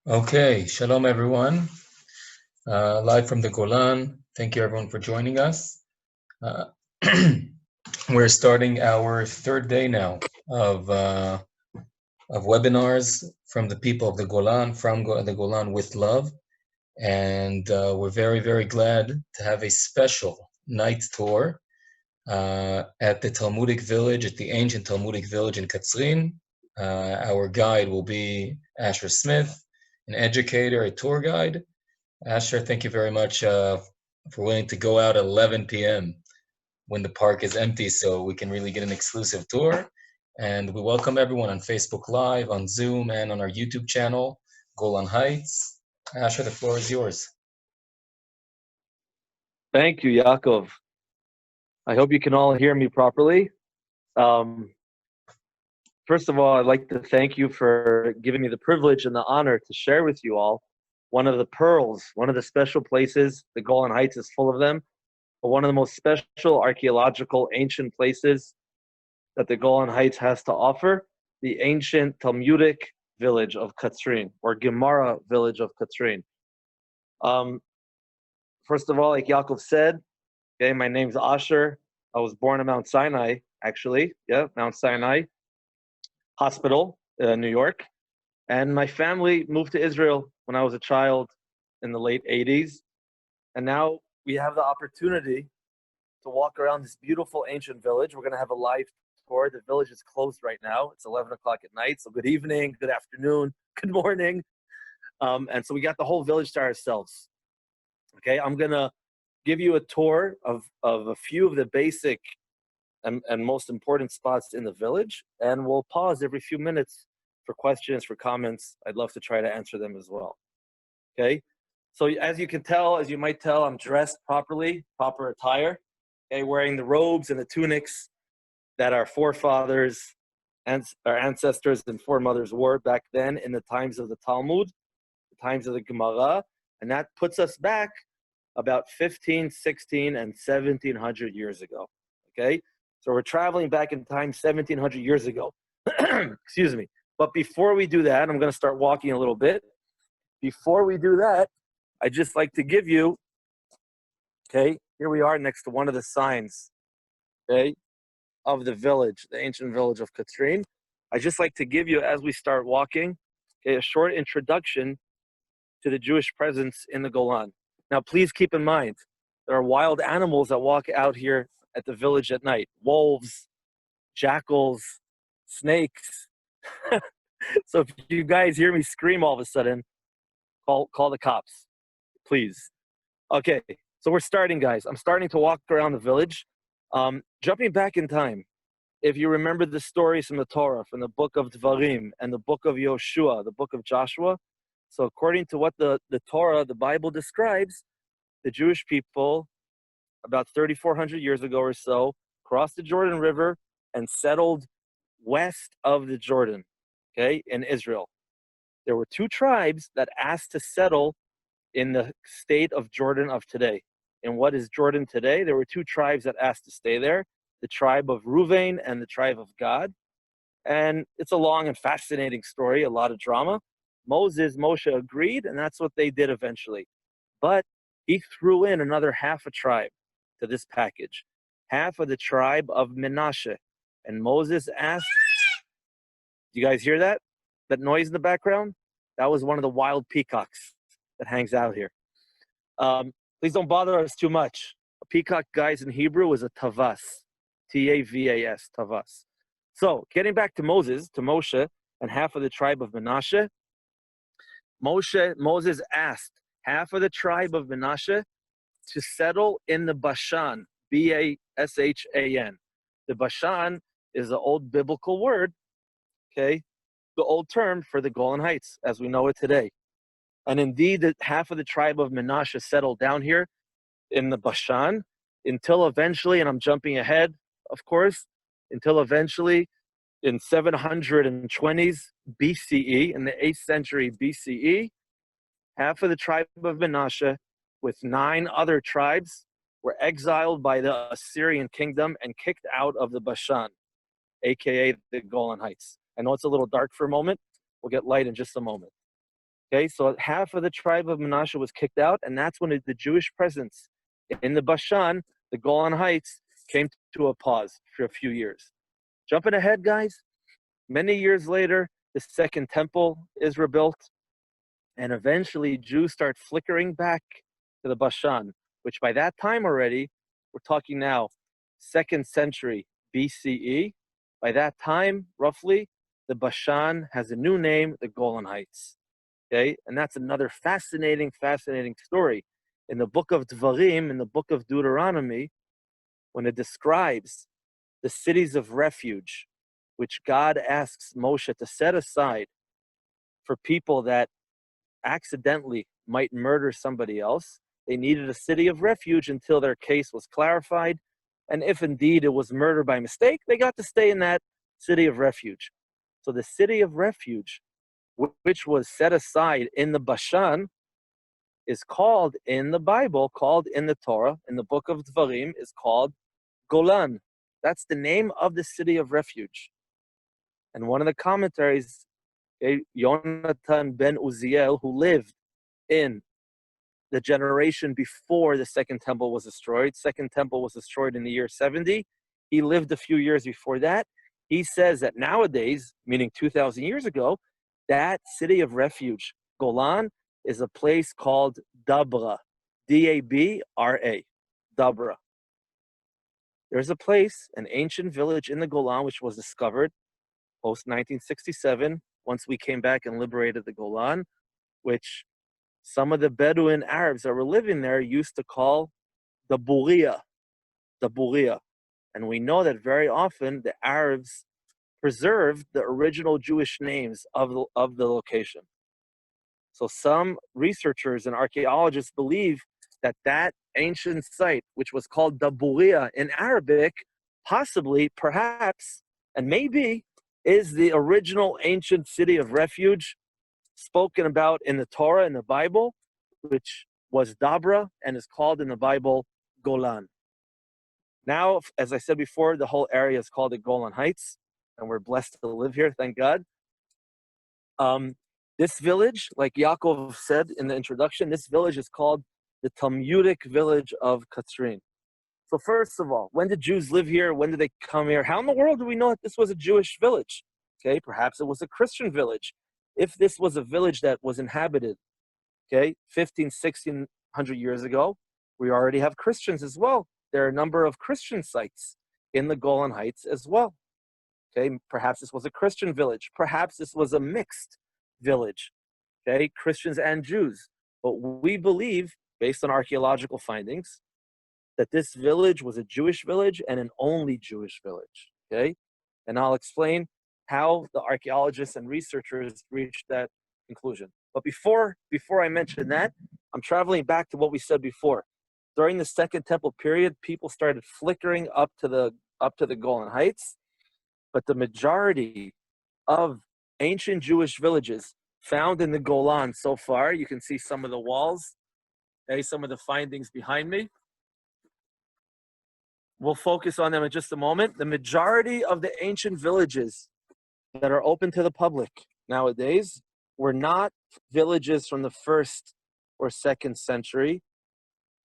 Okay, shalom everyone. Live from the Golan. Thank you everyone for joining us. Uh, we're starting our third day now of webinars from the people of the Golan, from the Golan with love. And we're very, very glad to have a special night tour at the Talmudic village, at the ancient Talmudic village in Katzrin. Our guide will be Asher Smith, an educator, a tour guide. Asher, thank you very much for willing to go out at 11 p.m. when the park is empty so we can really get an exclusive tour. And we welcome everyone on Facebook Live, on Zoom, and on our YouTube channel, Golan Heights. Asher, the floor is yours. Thank you, Yaakov. I hope you can all hear me properly. First of all, I'd like to thank you for giving me the privilege and the honor to share with you all one of the pearls, one of the special places. The Golan Heights is full of them, but one of the most special archaeological ancient places that the Golan Heights has to offer, the ancient Talmudic village of Katzrin, or Gemara village of Katzrin. First of all, like Yaakov said, okay, my name's Asher. I was born in Mount Sinai, actually. Yeah, Mount Sinai Hospital, New York. And my family moved to Israel when I was a child in the late 80s. And now we have the opportunity to walk around this beautiful ancient village. We're going to have a live tour. The village is closed right now. It's 11 o'clock at night. So good evening, good afternoon, good morning. And so we got the whole village to ourselves. Okay, I'm going to give you a tour of a few of the basic and most important spots in the village. And we'll pause every few minutes for questions, for comments. I'd love to try to answer them as well. Okay, so as you can tell, as you might tell, I'm dressed properly, proper attire. Okay, wearing the robes and the tunics that our forefathers and our ancestors and foremothers wore back then in the times of the Talmud, the times of the Gemara. And that puts us back about 15, 16, and 1700 years ago. Okay, so we're traveling back in time 1700 years ago. Excuse me. But before we do that, I'm going to start walking a little bit. Before we do that, I'd just like to give you, okay, here we are next to one of the signs, okay, of the village, the ancient village of Katzrin. I'd just like to give you, as we start walking, okay, a short introduction to the Jewish presence in the Golan. Now, please keep in mind, there are wild animals that walk out here at the village at night. Wolves, jackals, snakes. So if you guys hear me scream all of a sudden, call the cops, please. Okay, so we're starting, guys. I'm starting to walk around the village. Jumping back in time, if you remember the stories from the Torah, from the book of Dvarim and the book of Yoshua, the book of Joshua, so according to what the Torah, the Bible describes, the Jewish people, about 3,400 years ago or so, crossed the Jordan River and settled west of the Jordan, okay, in Israel. There were two tribes that asked to settle in the state of Jordan of today. In what is Jordan today, there were two tribes that asked to stay there, the tribe of Reuven and the tribe of Gad. And it's a long and fascinating story, a lot of drama. Moshe agreed, and that's what they did eventually. But he threw in another half a tribe to this package, half of the tribe of Menashe. And Moses asked, do you guys hear that? That noise in the background? That was one of the wild peacocks that hangs out here. Please don't bother us too much. A peacock, guys, in Hebrew is a tavas, T-A-V-A-S, tavas. So getting back to Moses, to Moshe, and half of the tribe of Menashe, Moses asked half of the tribe of Menashe to settle in the Bashan, B-A-S-H-A-N. The Bashan is the old biblical word, okay, the old term for the Golan Heights as we know it today. And indeed, half of the tribe of Menashe settled down here in the Bashan until eventually, and I'm jumping ahead, of course, until eventually in 720s BCE, in the 8th century BCE, half of the tribe of Menashe with 9 other tribes were exiled by the Assyrian kingdom and kicked out of the Bashan, aka the Golan Heights. I know it's a little dark for a moment. We'll get light in just a moment. Okay, so half of the tribe of Manasseh was kicked out, and that's when the Jewish presence in the Bashan, the Golan Heights, came to a pause for a few years. Jumping ahead, guys, many years later, the second temple is rebuilt, and eventually Jews start flickering back to the Bashan, which by that time already, we're talking now, 2nd century BCE. By that time, roughly, the Bashan has a new name, the Golan Heights. Okay, and that's another fascinating story. In the book of Dvarim, in the book of Deuteronomy, when it describes the cities of refuge, which God asks Moshe to set aside for people that accidentally might murder somebody else, they needed a city of refuge until their case was clarified. And if indeed it was murder by mistake, they got to stay in that city of refuge. So the city of refuge, which was set aside in the Bashan, is called in the Bible, called in the Torah, in the book of Dvarim, is called Golan. That's the name of the city of refuge. And one of the commentaries, Yonatan ben Uziel, who lived in the generation before the second temple was destroyed. Second temple was destroyed in the year 70. He lived a few years before that. He says that nowadays, meaning 2,000 years ago, that city of refuge, Golan, is a place called Dabra, D-A-B-R-A, Dabra. There's a place, an ancient village in the Golan, which was discovered post-1967, once we came back and liberated the Golan, which some of the Bedouin Arabs that were living there used to call the Buria, the Buria. And we know that very often the Arabs preserved the original Jewish names of the location. So some researchers and archaeologists believe that that ancient site, which was called the Buria in Arabic, possibly, perhaps, and maybe, is the original ancient city of refuge spoken about in the Torah, in the Bible, which was Dabra and is called in the Bible Golan. Now, as I said before, the whole area is called the Golan Heights, and we're blessed to live here, thank God. This village, like Yaakov said in the introduction, this village is called the Talmudic village of Katzrin. So first of all, when did Jews live here? When did they come here? How in the world do we know that this was a Jewish village? Okay, perhaps it was a Christian village. If this was a village that was inhabited, okay, 1600 years ago, we already have Christians as well. There are a number of Christian sites in the Golan Heights as well. Okay, perhaps this was a Christian village. Perhaps this was a mixed village, okay, Christians and Jews. But we believe, based on archaeological findings, that this village was a Jewish village and an only Jewish village, okay? And I'll explain how the archaeologists and researchers reached that conclusion. But before I mention that, I'm traveling back to what we said before. During the Second Temple period, people started flickering up to the Golan Heights, but the majority of ancient Jewish villages found in the Golan so far, you can see some of the walls, okay, some of the findings behind me. We'll focus on them in just a moment. The majority of the ancient villages that are open to the public nowadays were not villages from the 1st or 2nd century,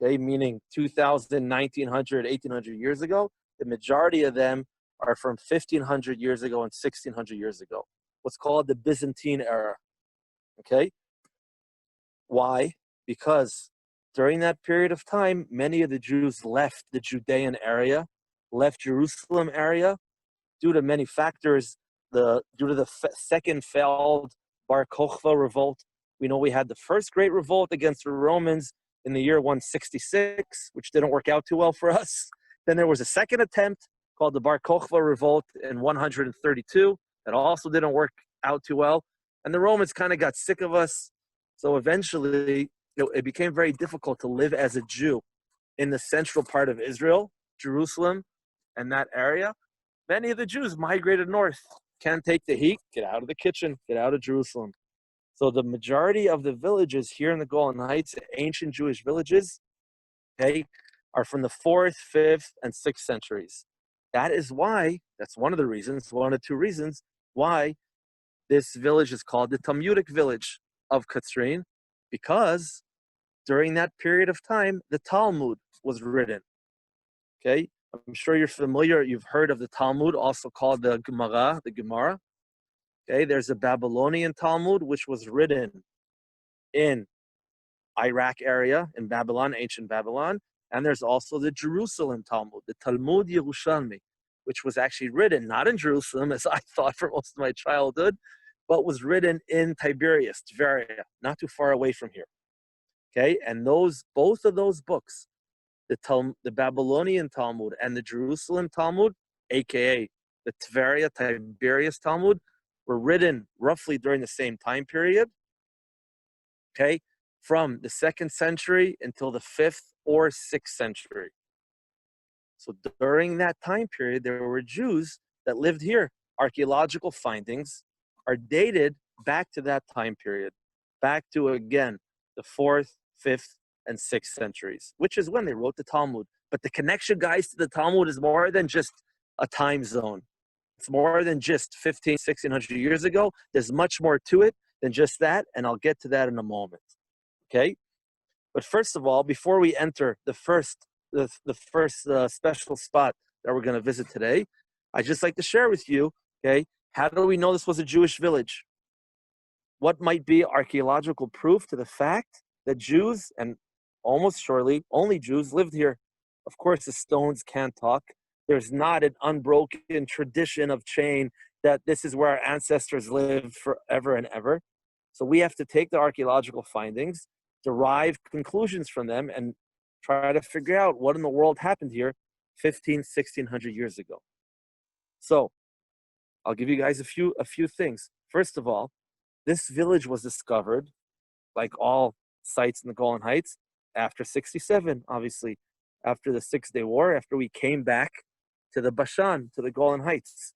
okay, meaning 2000, 1900, 1800 years ago. The majority of them are from 1500 years ago and 1600 years ago, what's called the Byzantine era, okay? Why? Because during that period of time, many of the Jews left the Judean area, left Jerusalem area, due to many factors. Due to the second failed Bar Kokhba revolt, we know we had the first great revolt against the Romans in the year 166, which didn't work out too well for us. Then there was a second attempt called the Bar Kokhba revolt in 132 that also didn't work out too well. And the Romans kind of got sick of us. So eventually, it became very difficult to live as a Jew in the central part of Israel, Jerusalem, and that area. Many of the Jews migrated north. Can't take the heat, get out of the kitchen, get out of Jerusalem. So the majority of the villages here in the Golan Heights, ancient Jewish villages, okay, are from the 4th, 5th, and 6th centuries. That is why, that's one of the reasons, one of two reasons, why this village is called the Talmudic village of Katsrin because during that period of time, the Talmud was written. Okay, I'm sure you're familiar. You've heard of the Talmud, also called the Gemara, the Gemara. Okay, there's a Babylonian Talmud which was written in Iraq area, in Babylon, ancient Babylon, and there's also the Jerusalem Talmud, the Talmud Yerushalmi, which was actually written not in Jerusalem, as I thought for most of my childhood, but was written in Tiberias, Tveria, not too far away from here. Okay, and both of those books, the Babylonian Talmud and the Jerusalem Talmud, aka the Tveria Tiberias Talmud, were written roughly during the same time period. Okay, from the 2nd century until the 5th or 6th century. So during that time period, there were Jews that lived here. Archaeological findings are dated back to that time period, back to, again, the 4th, 5th, and 6th centuries, which is when they wrote the Talmud. But the connection, guys, to the Talmud is more than just a time zone. It's more than just 1600 years ago. There's much more to it than just that, and I'll get to that in a moment. Okay? But first of all, before we enter the first special spot that we're going to visit today, I'd just like to share with you, okay, how do we know this was a Jewish village? What might be archaeological proof to the fact that Jews, and almost surely only Jews, lived here? Of course, the stones can't talk. There's not an unbroken tradition of chain that this is where our ancestors lived forever and ever. So we have to take the archaeological findings, derive conclusions from them, and try to figure out what in the world happened here 1600 years ago. So I'll give you guys a few things. First of all, this village was discovered, like all sites in the Golan Heights, after 67, obviously, after the 6-Day War, after we came back to the Bashan, to the Golan Heights.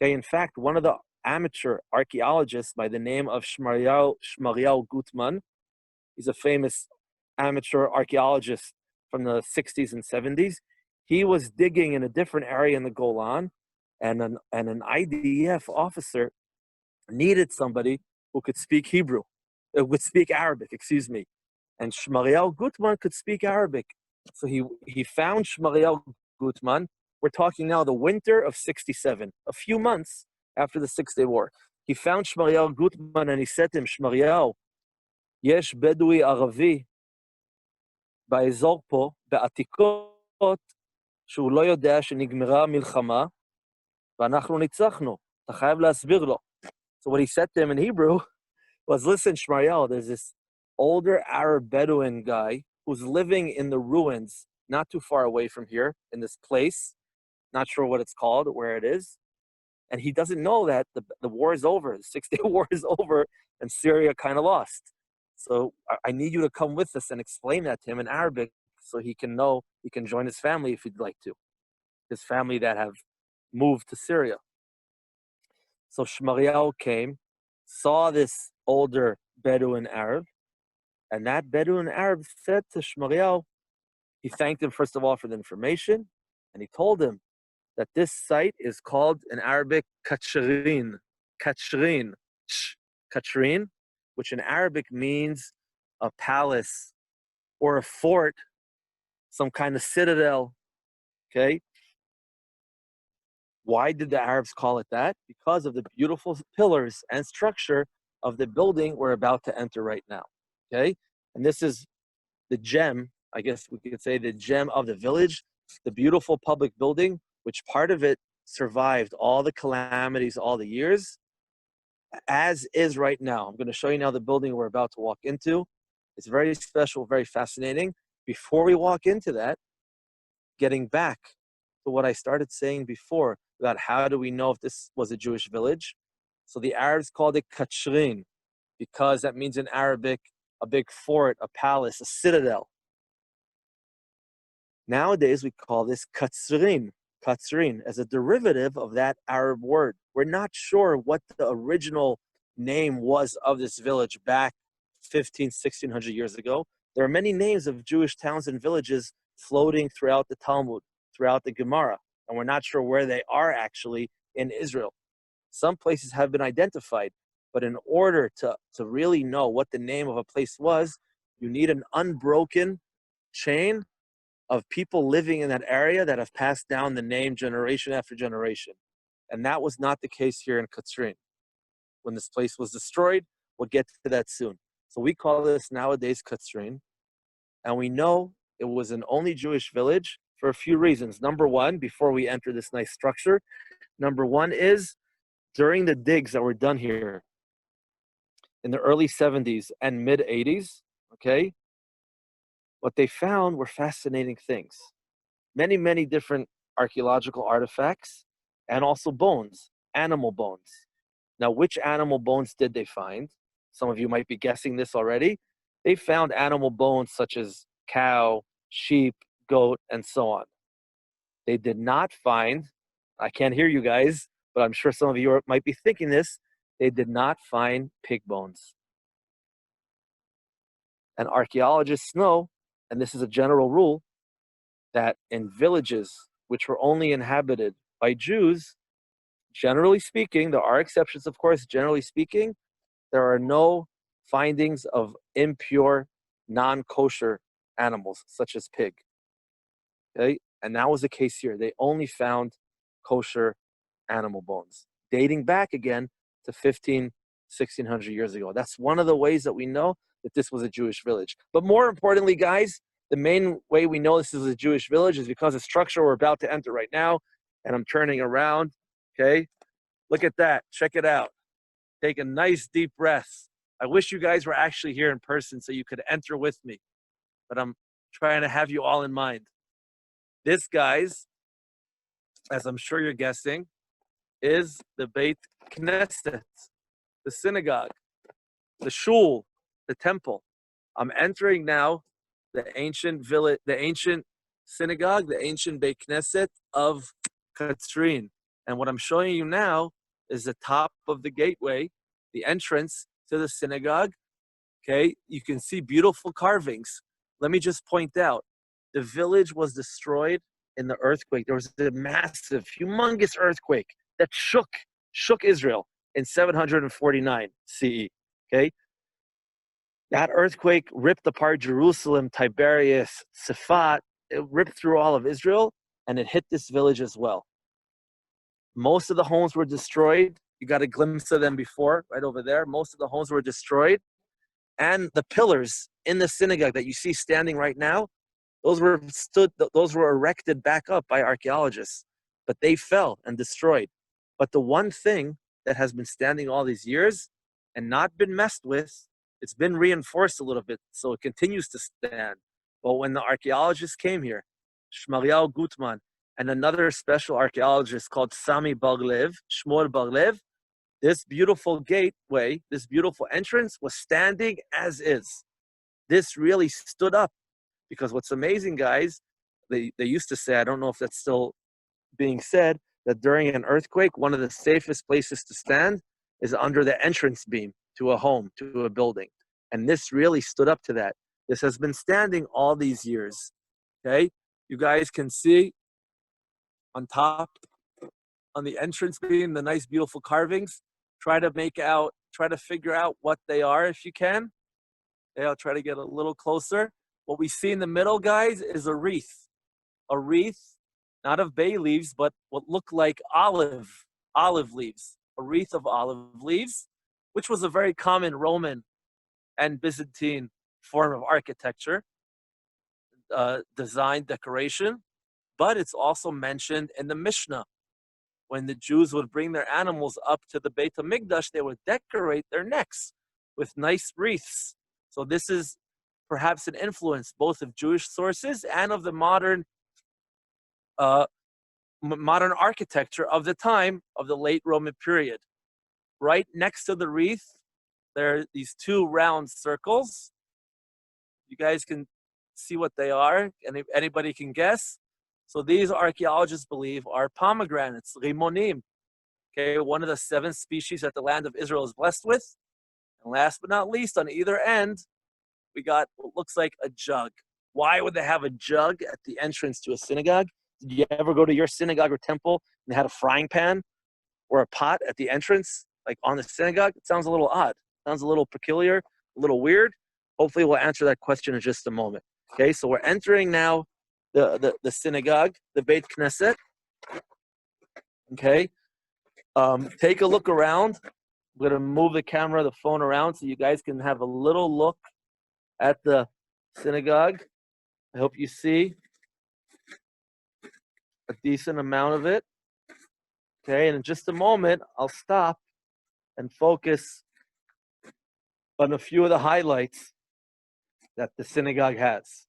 Okay, in fact, one of the amateur archaeologists by the name of Shmariel Gutman, he's a famous amateur archaeologist from the 60s and 70s. He was digging in a different area in the Golan, and an IDF officer needed somebody who could speak would speak Arabic, excuse me. And Shmariel Gutman could speak Arabic. So he found Shmariel Gutman. We're talking now the winter of 67, a few months after the 6-Day War. He found Shmariel Gutman and he said to him, Shmariel, יש בדואי ערבי באזור פה, בעתיקות, שהוא לא יודע שנגמרה מלחמה, ואנחנו ניצחנו. אתה חייב להסביר לו. So what he said to him in Hebrew was, listen, Shmariel, there's this older Arab Bedouin guy who's living in the ruins not too far away from here, in this place, not sure what it's called, where it is, and he doesn't know that the war is over, the 6-Day War is over, and Syria kind of lost. So I need you to come with us and explain that to him in Arabic so he can know, he can join his family if he'd like to, his family that have moved to Syria. So Shmariel came, saw this older Bedouin Arab, and that Bedouin Arab said to Shmariel, he thanked him first of all for the information, and he told him that this site is called in Arabic Katsrin, which in Arabic means a palace or a fort, some kind of citadel, okay? Why did the Arabs call it that? Because of the beautiful pillars and structure of the building we're about to enter right now, okay? And this is the gem, I guess we could say the gem of the village, the beautiful public building, which part of it survived all the calamities, all the years, as is right now. I'm going to show you now the building we're about to walk into. It's very special, very fascinating. Before we walk into that, getting back to what I started saying before about how do we know if this was a Jewish village. So the Arabs called it Katsrin because that means in Arabic a big fort, a palace, a citadel. Nowadays we call this Katsrin as a derivative of that Arab word. We're not sure what the original name was of this village back 1600 years ago. There are many names of Jewish towns and villages floating throughout the Talmud, throughout the Gemara, and we're not sure where they are actually in Israel. Some places have been identified. But in order to really know what the name of a place was, you need an unbroken chain of people living in that area that have passed down the name generation after generation. And that was not the case here in Katsrin. When this place was destroyed, we'll get to that soon. So we call this nowadays Katsrin. And we know it was an only Jewish village for a few reasons. Number one, before we enter this nice structure, number one is during the digs that were done here in the early 70s and mid 80s, okay, what they found were fascinating things. Many, many different archaeological artifacts and also bones, animal bones. Now, which animal bones did they find? Some of you might be guessing this already. They found animal bones such as cow, sheep, goat, and so on. They did not find, I can't hear you guys, but I'm sure some of you might be thinking this, they did not find pig bones. And archaeologists know, and this is a general rule, that in villages which were only inhabited by Jews, generally speaking, there are exceptions, of course, generally speaking, there are no findings of impure, non-kosher animals, such as pig. Okay? And that was the case here. They only found kosher animal bones, dating back again to 1600 years ago. That's one of the ways that we know that this was a Jewish village. But more importantly, guys, the main way we know this is a Jewish village is because the structure we're about to enter right now, and I'm turning around, okay? Look at that. Check it out. Take a nice deep breath. I wish you guys were actually here in person so you could enter with me, but I'm trying to have you all in mind. This, guys, as I'm sure you're guessing, is the Beit Knesset, the synagogue, the shul, the temple. I'm entering now the ancient village, the ancient synagogue, the ancient Beit Knesset of Katsrin. And what I'm showing you now is the top of the gateway, the entrance to the synagogue. Okay, you can see beautiful carvings. Let me just point out, the village was destroyed in the earthquake. There was a massive, humongous earthquake that shook Israel in 749 CE. Okay, that earthquake ripped apart Jerusalem, Tiberias, Safat. It ripped through all of Israel, and it hit this village as well. Most of the homes were destroyed. You got a glimpse of them before, right over there. Most of the homes were destroyed. And the pillars in the synagogue that you see standing right now, those were erected back up by archaeologists, but they fell and destroyed. But the one thing that has been standing all these years and not been messed with, it's been reinforced a little bit, so it continues to stand. But when the archaeologists came here, Shmaliel Gutman, and another special archaeologist called Sami Bar-Lev, Shmuel Bar-Lev, this beautiful gateway, this beautiful entrance was standing as is. This really stood up because what's amazing, guys, they used to say, I don't know if that's still being said, that during an earthquake, one of the safest places to stand is under the entrance beam to a home, to a building. And this really stood up to that. This has been standing all these years, okay? You guys can see on top, on the entrance beam, the nice, beautiful carvings. Try to figure out what they are if you can. Okay, I'll try to get a little closer. What we see in the middle, guys, is a wreath. A wreath, not of bay leaves, but what look like olive leaves. A wreath of olive leaves, which was a very common Roman and Byzantine form of architecture, design, decoration. But it's also mentioned in the Mishnah. When the Jews would bring their animals up to the Beit HaMikdash, they would decorate their necks with nice wreaths. So this is perhaps an influence both of Jewish sources and of the modern architecture of the time of the late Roman period. Right next to the wreath, there are these two round circles. You guys can see what they are. Anybody can guess? So these archaeologists believe are pomegranates, rimonim. Okay, one of the 7 species that the land of Israel is blessed with. And last but not least, on either end, we got what looks like a jug. Why would they have a jug at the entrance to a synagogue? Did you ever go to your synagogue or temple and they had a frying pan or a pot at the entrance, like on the synagogue, it sounds a little odd. Sounds a little peculiar, a little weird. Hopefully we'll answer that question in just a moment. Okay, so we're entering now the synagogue, the Beit Knesset. Okay, take a look around. I'm going to move the camera, the phone around so you guys can have a little look at the synagogue. I hope you see a decent amount of it. Okay, and in just a moment, I'll stop and focus on a few of the highlights that the synagogue has.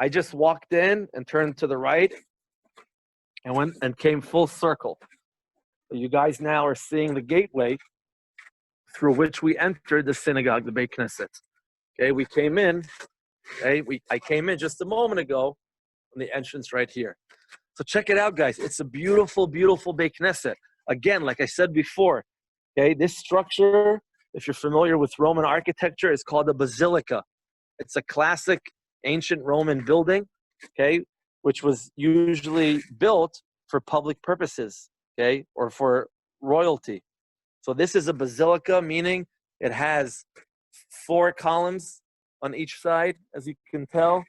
I just walked in and turned to the right and went and came full circle. So you guys now are seeing the gateway through which we entered the synagogue, the Beit Knesset. Okay, we came in. Okay, I came in just a moment ago from the entrance right here. So check it out, guys. It's a beautiful, beautiful Beit Knesset. Again, like I said before, okay, this structure, if you're familiar with Roman architecture, is called a basilica. It's a classic ancient Roman building, okay, which was usually built for public purposes, okay, or for royalty. So this is a basilica, meaning it has 4 columns on each side, as you can tell,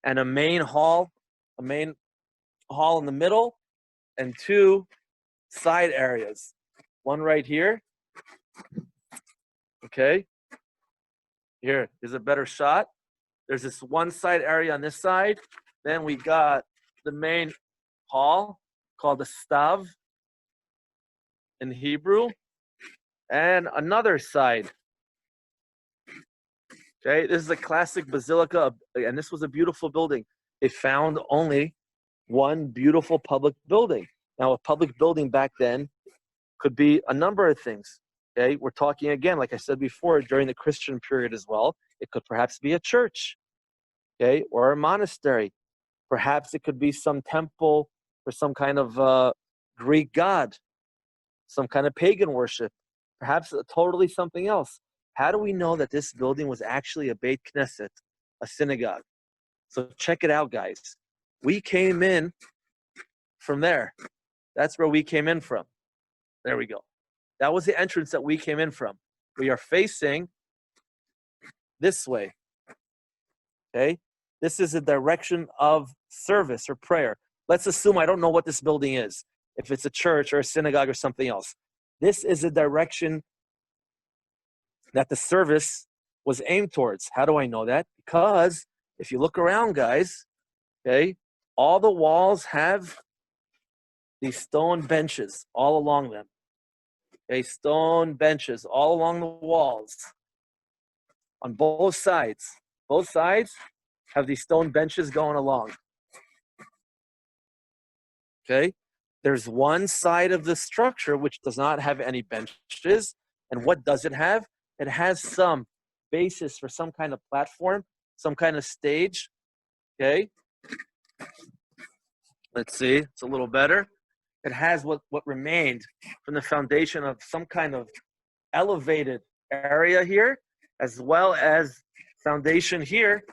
and a main hall in the middle, and 2 side areas. One right here. Okay. Here's a better shot. There's this one side area on this side. Then we got the main hall called the Stav in Hebrew, and another side. Okay, this is a classic basilica, and this was a beautiful building. They found only one beautiful public building. Now, a public building back then could be a number of things. Okay, we're talking again, like I said before, during the Christian period as well. It could perhaps be a church, okay, or a monastery. Perhaps it could be some temple for some kind of Greek god, some kind of pagan worship, perhaps totally something else. How do we know that this building was actually a Beit Knesset, a synagogue? So check it out, guys. We came in from there. That's where we came in from. There we go. That was the entrance that we came in from. We are facing this way. Okay? This is the direction of service or prayer. Let's assume I don't know what this building is, if it's a church or a synagogue or something else. This is the direction that the service was aimed towards. How do I know that? Because if you look around, guys, okay, all the walls have these stone benches all along them. Okay, stone benches all along the walls on both sides. Both sides have these stone benches going along. Okay, there's one side of the structure which does not have any benches. And what does it have? It has some basis for some kind of platform, some kind of stage. Okay, let's see, it's a little better. It has what remained from the foundation of some kind of elevated area here, as well as foundation here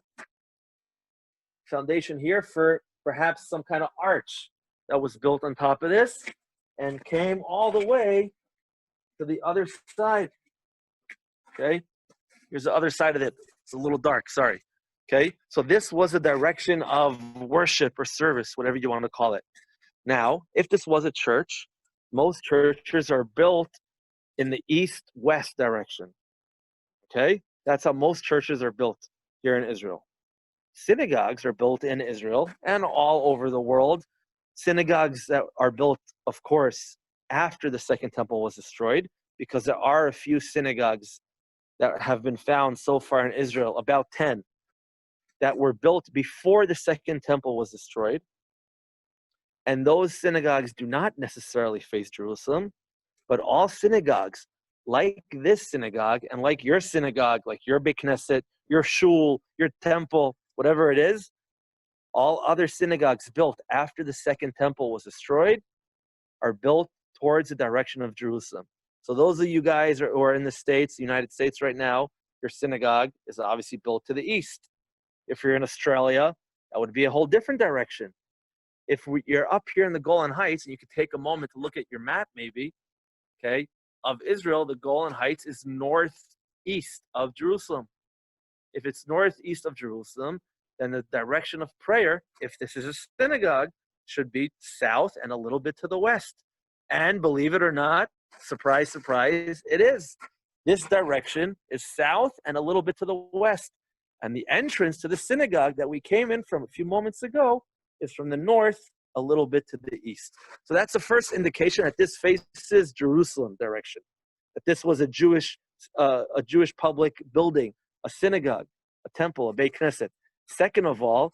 for perhaps some kind of arch that was built on top of this and came all the way to the other side. Okay, here's the other side of it. It's a little dark, sorry. Okay, so this was a direction of worship or service, whatever you want to call it. Now, if this was a church, most churches are built in the east-west direction. Okay, that's how most churches are built here in Israel. Synagogues are built in Israel and all over the world. Synagogues that are built, of course, after the Second Temple was destroyed, because there are a few synagogues that have been found so far in Israel, about 10, that were built before the Second Temple was destroyed. And those synagogues do not necessarily face Jerusalem, but all synagogues, like this synagogue and like your synagogue, like your Beit Knesset, your shul, your temple, whatever it is, all other synagogues built after the Second Temple was destroyed are built towards the direction of Jerusalem. So those of you guys who are in the States, the United States right now, your synagogue is obviously built to the east. If you're in Australia, that would be a whole different direction. you're up here in the Golan Heights, and you could take a moment to look at your map, maybe, okay, of Israel, the Golan Heights is northeast of Jerusalem. If it's northeast of Jerusalem, then the direction of prayer, if this is a synagogue, should be south and a little bit to the west. And believe it or not, surprise, surprise, it is. This direction is south and a little bit to the west. And the entrance to the synagogue that we came in from a few moments ago is from the north, a little bit to the east. So that's the first indication that this faces Jerusalem direction, that this was a Jewish public building, a synagogue, a temple, a Beit Knesset. Second of all,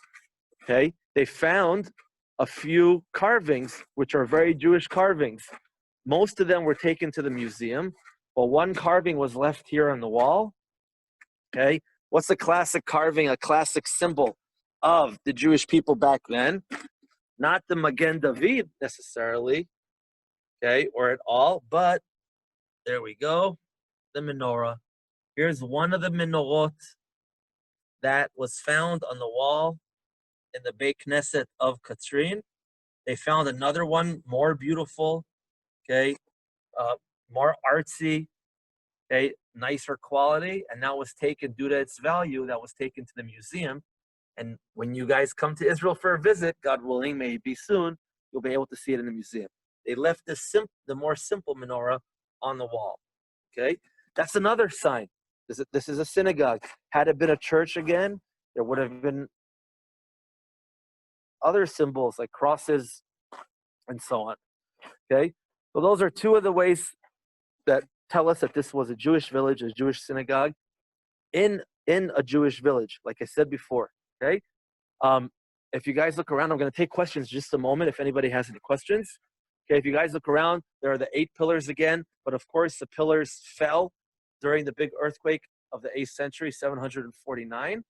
okay, they found a few carvings, which are very Jewish carvings. Most of them were taken to the museum, but one carving was left here on the wall. Okay, what's a classic carving, a classic symbol of the Jewish people back then? Not the Magen David necessarily, okay, or at all, but there we go, the menorah. Here's one of the menorot that was found on the wall in the Beit Knesset of Katrin. They found another one, more beautiful, okay, more artsy, okay, nicer quality, and that was taken due to its value, that was taken to the museum. And when you guys come to Israel for a visit, God willing, may it be soon, you'll be able to see it in the museum. They left the more simple menorah on the wall, okay? That's another sign. This is a synagogue. Had it been a church again, there would have been other symbols like crosses and so on, okay? So those are two of the ways that tell us that this was a Jewish village, a Jewish synagogue in a Jewish village, like I said before, okay? If you guys look around, I'm going to take questions just a moment if anybody has any questions. Okay, if you guys look around, there are the 8 pillars again, but of course the pillars fell during the big earthquake of the 8th century, 749,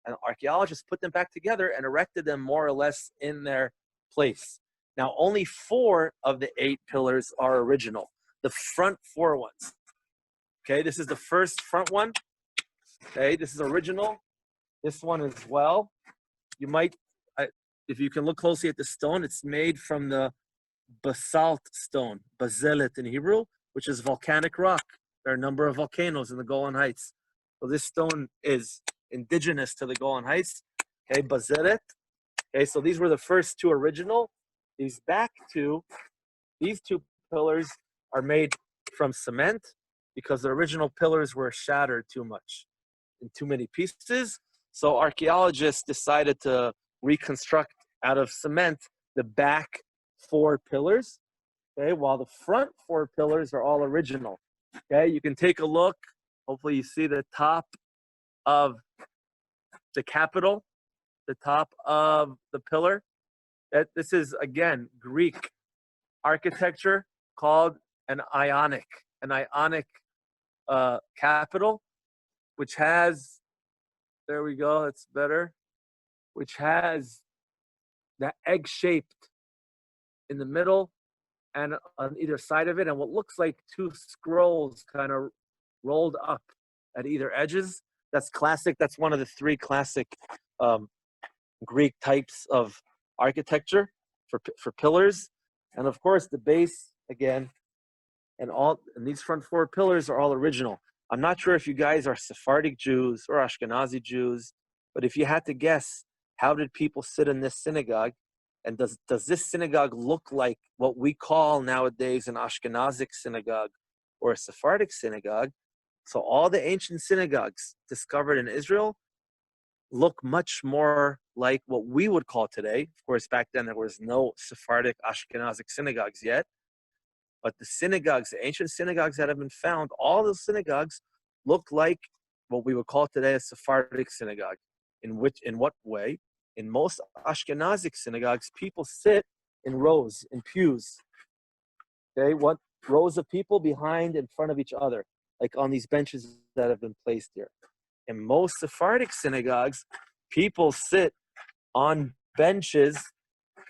and archaeologists put them back together and erected them more or less in their place. Now, only 4 of the 8 pillars are original, the front 4 ones. Okay, this is the first front one. Okay, this is original. This one as well. You might, if you can look closely at the stone, it's made from the basalt stone, bazelit in Hebrew, which is volcanic rock. There are a number of volcanoes in the Golan Heights. So this stone is indigenous to the Golan Heights. Okay, bazelit. Okay, so these were the first 2 original. These 2 pillars are made from cement because the original pillars were shattered too much in too many pieces. So archaeologists decided to reconstruct out of cement the back 4 pillars, okay, while the front 4 pillars are all original. Okay, you can take a look. Hopefully you see the top of the capital, the top of the pillar. This is, again, Greek architecture called an Ionic capital, which has, there we go, that's better, which has the egg-shaped in the middle and on either side of it, and what looks like 2 scrolls kind of rolled up at either edges. That's classic. That's one of the 3 classic Greek types of architecture for pillars. And of course, the base, again, and these front 4 pillars are all original. I'm not sure if you guys are Sephardic Jews or Ashkenazi Jews, but if you had to guess, how did people sit in this synagogue? And does this synagogue look like what we call nowadays an Ashkenazic synagogue or a Sephardic synagogue? So all the ancient synagogues discovered in Israel look much more like what we would call today. Of course, back then there was no Sephardic Ashkenazic synagogues yet. But the synagogues, the ancient synagogues that have been found, all those synagogues look like what we would call today a Sephardic synagogue. In what way? In most Ashkenazic synagogues, people sit in rows, in pews. Okay, what rows of people behind in front of each other, like on these benches that have been placed here. In most Sephardic synagogues, people sit on benches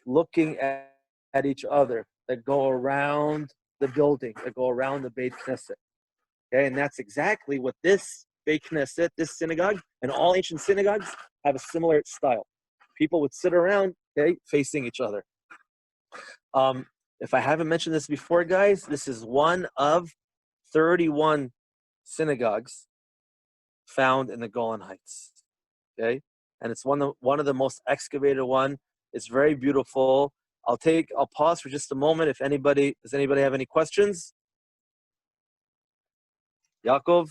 looking at each other that go around the building, that go around the Beit Knesset. Okay, and that's exactly what this Beit Knesset, this synagogue, and all ancient synagogues have a similar style. People would sit around, okay, facing each other. If I haven't mentioned this before, guys, this is one of 31 synagogues found in the Golan Heights. Okay, and it's one of the most excavated one. It's very beautiful. I'll pause for just a moment. Does anybody have any questions? Yaakov?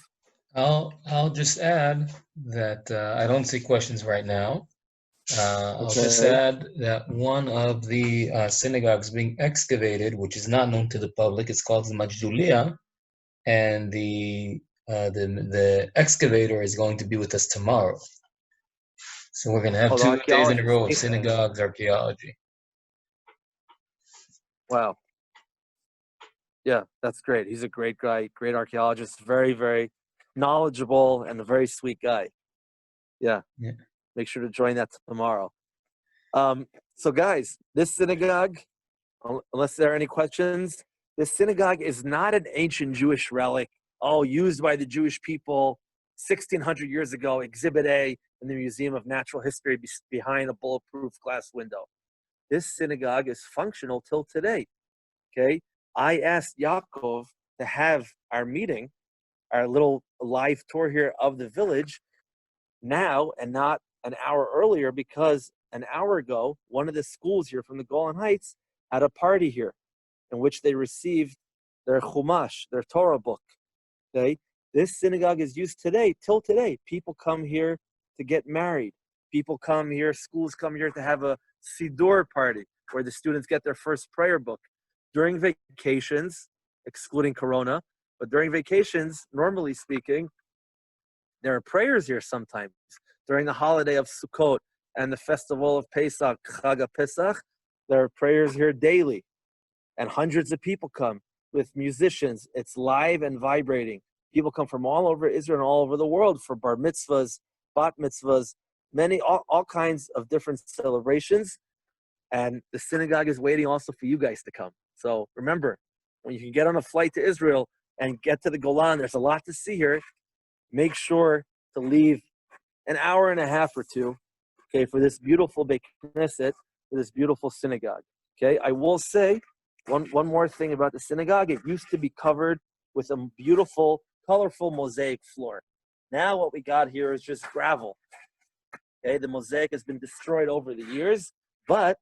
I'll just add that I don't see questions right now. I'll just Okay. add that one of the synagogues being excavated, which is not known to the public, is called the Majdulia, and the excavator is going to be with us tomorrow. So we're going to have Oh, the 2 days in a archaeologist, row of Michael. synagogues archaeology. Wow. Yeah, that's great. He's a great guy, great archaeologist, very, very knowledgeable, and a very sweet guy. Yeah. Yeah. Make sure to join that tomorrow. So, guys, this synagogue, unless there are any questions, this synagogue is not an ancient Jewish relic, used by the Jewish people 1,600 years ago, Exhibit A in the Museum of Natural History behind a bulletproof glass window. This synagogue is functional till today. Okay, I asked Yaakov to have our meeting, our little live tour here of the village now and not an hour earlier, because an hour ago, one of the schools here from the Golan Heights had a party here in which they received their Chumash, their Torah book. Okay, this synagogue is used today, till today. People come here to get married. People come here, schools come here to have a Siddur party where the students get their first prayer book. During vacations, excluding Corona, but during vacations, normally speaking, there are prayers here sometimes. During the holiday of Sukkot and the festival of Pesach, Chag Pesach, there are prayers here daily. And hundreds of people come with musicians. It's live and vibrating. People come from all over Israel and all over the world for bar mitzvahs, bat mitzvahs, all kinds of different celebrations. And the synagogue is waiting also for you guys to come. So remember, when you can get on a flight to Israel and get to the Golan, there's a lot to see here. Make sure to leave an hour and a half or two, okay, for this beautiful Beit Knesset, for this beautiful synagogue. Okay, I will say one more thing about the synagogue. It used to be covered with a beautiful, colorful mosaic floor. Now what we got here is just gravel. Okay, the mosaic has been destroyed over the years, but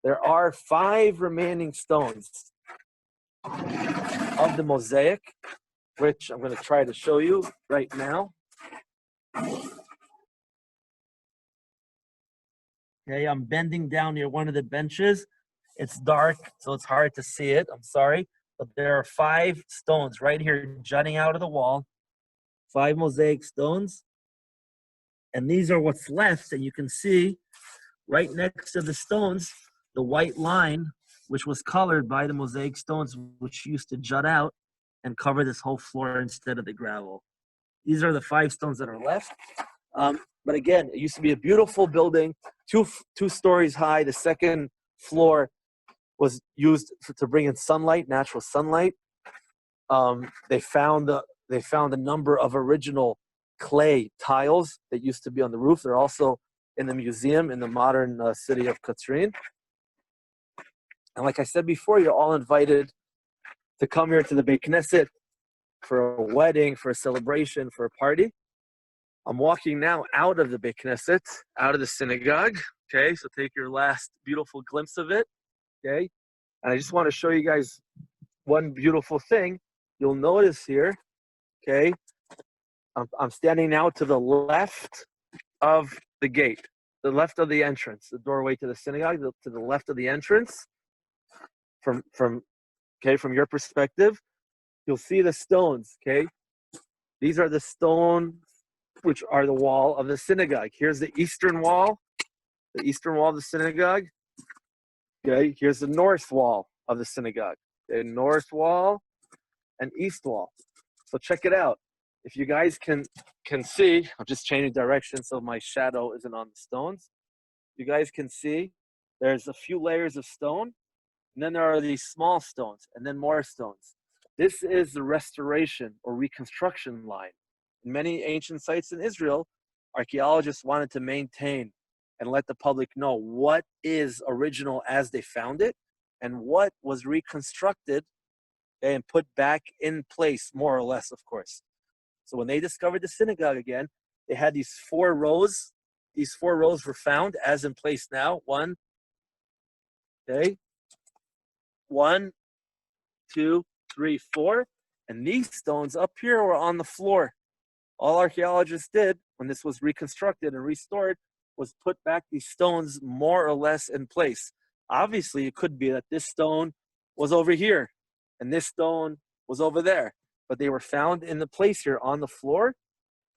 there are 5 remaining stones of the mosaic, which I'm going to try to show you right now. Okay, I'm bending down near one of the benches. It's dark, so it's hard to see it. I'm sorry. But there are 5 stones right here jutting out of the wall. 5 mosaic stones. And these are what's left. And you can see right next to the stones, the white line, which was colored by the mosaic stones, which used to jut out and cover this whole floor instead of the gravel. These are the 5 stones that are left. But again, it used to be a beautiful building, two stories high. The second floor was used to bring in sunlight, natural sunlight. They found a number of original clay tiles that used to be on the roof. They're also in the museum in the modern city of Katrin. And like I said before, you're all invited to come here to the Beit Knesset for a wedding, for a celebration, for a party. I'm walking now out of the Beit Knesset, out of the synagogue. Okay, so take your last beautiful glimpse of it. Okay, and I just want to show you guys one beautiful thing. You'll notice here, okay, I'm standing now to the left of the gate, the left of the entrance, the doorway to the synagogue, to the left of the entrance. From your perspective, you'll see the stones. Okay, these are the stones which are the wall of the synagogue. Here's the eastern wall of the synagogue. Okay, here's the north wall of the synagogue. The north wall and east wall. So check it out. If you guys can see, I'm just changing direction so my shadow isn't on the stones. You guys can see there's a few layers of stone, and then there are these small stones, and then more stones. This is the restoration or reconstruction line. In many ancient sites in Israel, archaeologists wanted to maintain and let the public know what is original as they found it, and what was reconstructed, okay, and put back in place, more or less, of course. So when they discovered the synagogue again, they had these 4 rows. These 4 rows were found as in place now. One, okay, 1, 2, 3, 4. And these stones up here were on the floor. All archaeologists did when this was reconstructed and restored was put back these stones more or less in place. Obviously, it could be that this stone was over here and this stone was over there, but they were found in the place here on the floor,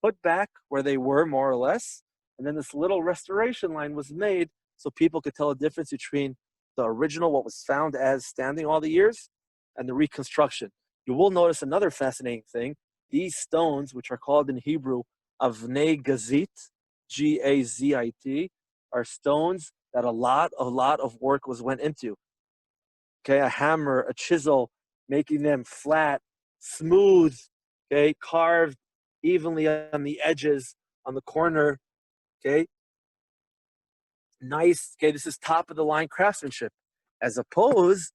put back where they were more or less, and then this little restoration line was made so people could tell the difference between the original, what was found as standing all the years, and the reconstruction. You will notice another fascinating thing. These stones, which are called in Hebrew Avnei Gazit, Gazit, are stones that a lot of work went into. Okay, a hammer, a chisel, making them flat, smooth, okay, carved evenly on the edges, on the corner, okay. Nice, okay, this is top of the line craftsmanship, as opposed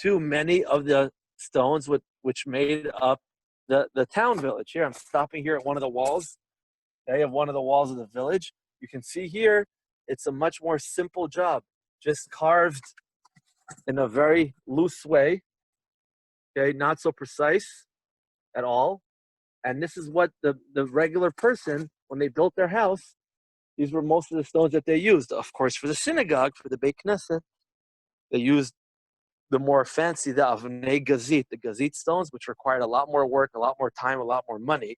to many of the stones which made up the town village. Here, I'm stopping here at one of the walls. They have one of the walls of the village. You can see here, it's a much more simple job, just carved in a very loose way, okay, not so precise at all. And this is what the regular person, when they built their house, these were most of the stones that they used. Of course, for the synagogue, for the Beit Knesset, they used the more fancy, the Avnei Gazit, the Gazit stones, which required a lot more work, a lot more time, a lot more money,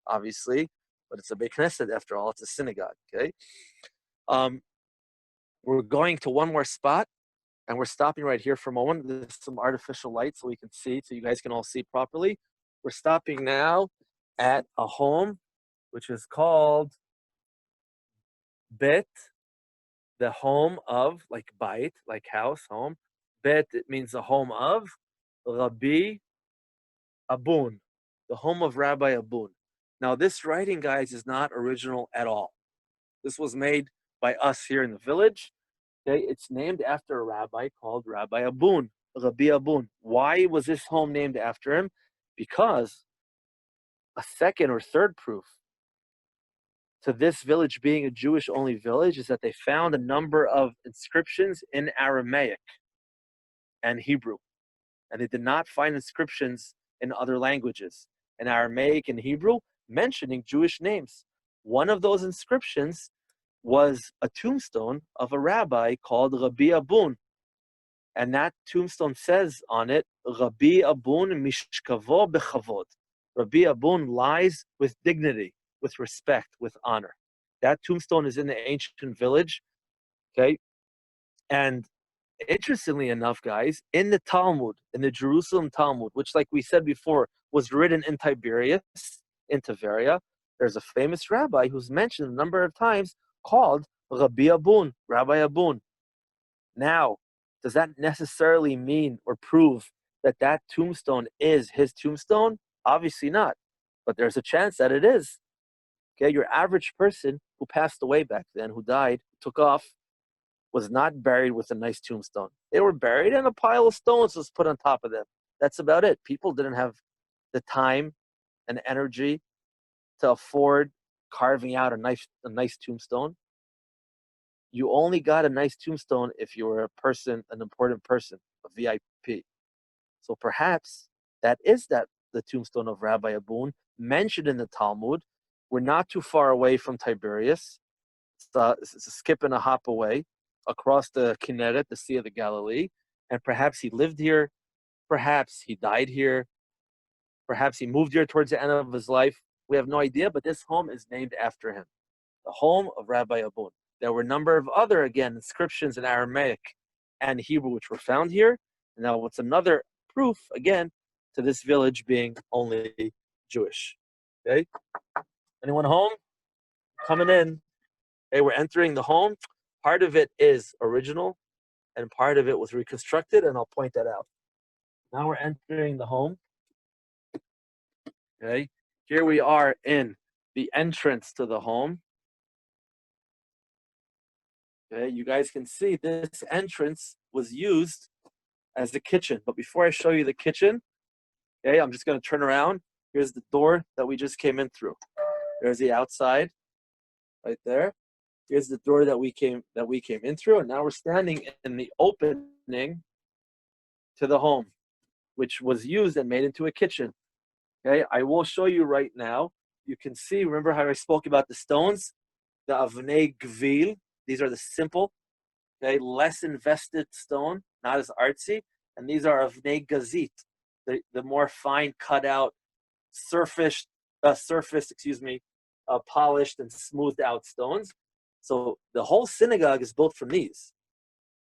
obviously. But it's a Beit Knesset after all. It's a synagogue, okay? We're going to one more spot, and we're stopping right here for a moment. There's some artificial light so we can see, so you guys can all see properly. We're stopping now at a home, which is called Bet, the home of, like bait, like house, home. Bet, it means the home of Rabbi Abun, the home of Rabbi Abun. Now, this writing, guys, is not original at all. This was made by us here in the village. Okay, it's named after a rabbi called Rabbi Abun, Rabbi Abun. Why was this home named after him? Because a second or third proof to this village being a Jewish-only village is that they found a number of inscriptions in Aramaic and Hebrew, and they did not find inscriptions in other languages, in Aramaic and Hebrew, mentioning Jewish names. One of those inscriptions was a tombstone of a rabbi called Rabbi Abun, and that tombstone says on it, Rabbi Abun mishkavo bechavod. Rabbi Abun lies with dignity, with respect, with honor. That tombstone is in the ancient village, okay? And interestingly enough, guys, in the Talmud, in the Jerusalem Talmud, which, like we said before, was written in Tiberias, in Tiberia, there's a famous rabbi who's mentioned a number of times called Rabbi Abun, Rabbi Abun. Now, does that necessarily mean or prove that that tombstone is his tombstone? Obviously not, but there's a chance that it is. Okay, your average person who passed away back then, who died, took off, was not buried with a nice tombstone. They were buried and a pile of stones was put on top of them. That's about it. People didn't have the time and energy to afford carving out a nice tombstone. You only got a nice tombstone if you were a person, an important person, a VIP. So perhaps that the tombstone of Rabbi Abun mentioned in the Talmud. We're not too far away from Tiberias. It's a skip and a hop away across the Kinneret, the Sea of the Galilee. And perhaps he lived here. Perhaps he died here. Perhaps he moved here towards the end of his life. We have no idea, but this home is named after him, the home of Rabbi Abun. There were a number of other, again, inscriptions in Aramaic and Hebrew which were found here. And now what's another proof, again, to this village being only Jewish. Okay? Anyone home? Coming in. Okay, we're entering the home. Part of it is original, and part of it was reconstructed, and I'll point that out. Now we're entering the home. Okay, here we are in the entrance to the home. Okay, you guys can see this entrance was used as the kitchen. But before I show you the kitchen, okay, I'm just going to turn around. Here's the door that we just came in through. There's the outside right there. Here's the door that we came in through, and now we're standing in the opening to the home, which was used and made into a kitchen. Okay, I will show you right now. You can see, remember how I spoke about the stones? The Avnei Gvil. These are the simple, okay, less invested stone, not as artsy. And these are Avnei Gazit, the more fine cut out, surfaced, polished and smoothed out stones. So the whole synagogue is built from these.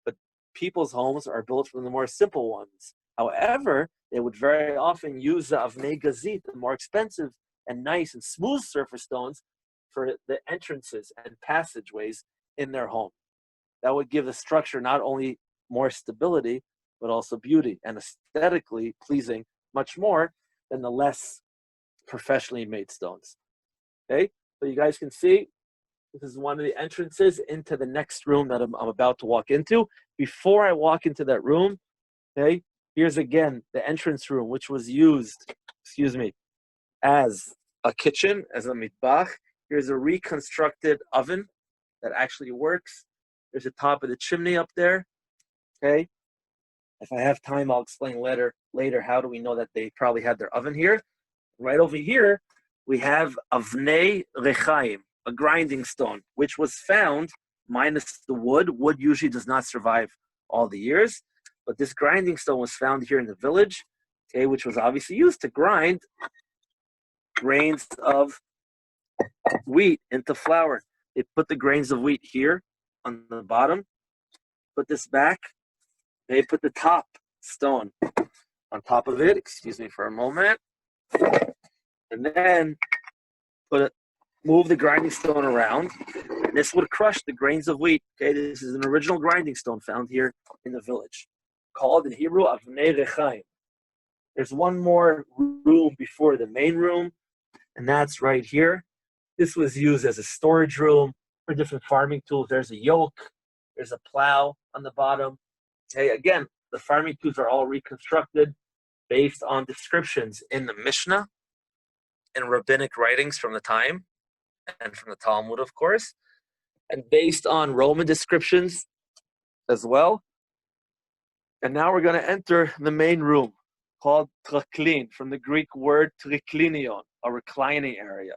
But people's homes are built from the more simple ones. However, they would very often use the Avnei Gazit, the more expensive and nice and smooth surface stones, for the entrances and passageways in their home. That would give the structure not only more stability, but also beauty and aesthetically pleasing, much more than the less professionally made stones. Okay, so you guys can see this is one of the entrances into the next room that I'm about to walk into. Before I walk into that room, okay, here's again the entrance room, which was used, as a kitchen, as a mitbach. Here's a reconstructed oven that actually works. There's the top of the chimney up there. Okay. If I have time, I'll explain later how do we know that they probably had their oven here. Right over here, we have Avnei Rechaim, a grinding stone, which was found minus the wood. Wood usually does not survive all the years, but this grinding stone was found here in the village, okay, which was obviously used to grind grains of wheat into flour. They put the grains of wheat here on the bottom, put this back, they put the top stone on top of it, excuse me for a moment, and then move the grinding stone around, and this would crush the grains of wheat. Okay, this is an original grinding stone found here in the village, called in Hebrew Avnei Rechaim. There's one more room before the main room, and that's right here. This was used as a storage room for different farming tools. There's a yoke, there's a plow on the bottom. Okay, again, the farming tools are all reconstructed based on descriptions in the Mishnah and rabbinic writings from the time, and from the Talmud, of course, and based on Roman descriptions as well. And now we're going to enter the main room, called traklin, from the Greek word triklinion, a reclining area.